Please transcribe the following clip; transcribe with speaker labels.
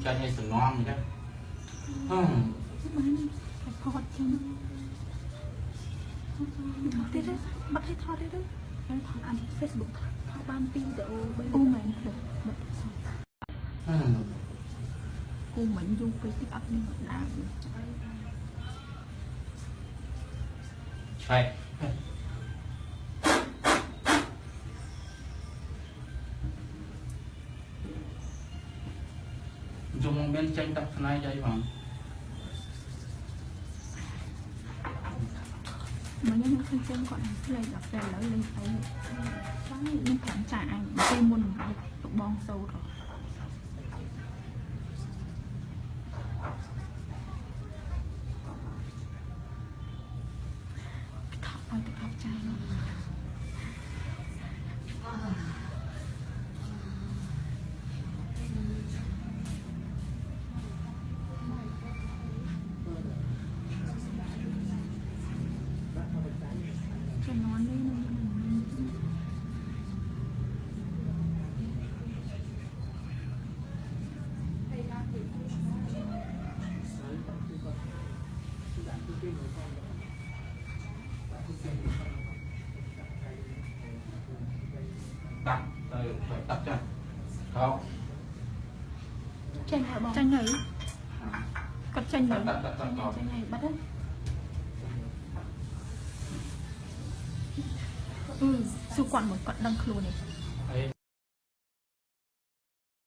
Speaker 1: cho nên sừng ngon vậy đó.
Speaker 2: Bắt hết thôi đấy đó. Anh Facebook thọ ban pin để ô mình cô mình dùng cái tích ấp nhưng mà làm
Speaker 1: đây dùng bên tranh tập này đây mà
Speaker 2: những phân chân gọi là đọc ra lỡ lên phải những phản xạ ảnh cây môn tụ bong sâu rồi thọ ơi tự học trai luôn
Speaker 1: đặt rồi tắt cho không
Speaker 2: tranh hả bông tranh này cắt tranh này bắt đấy su quản một con đang khô này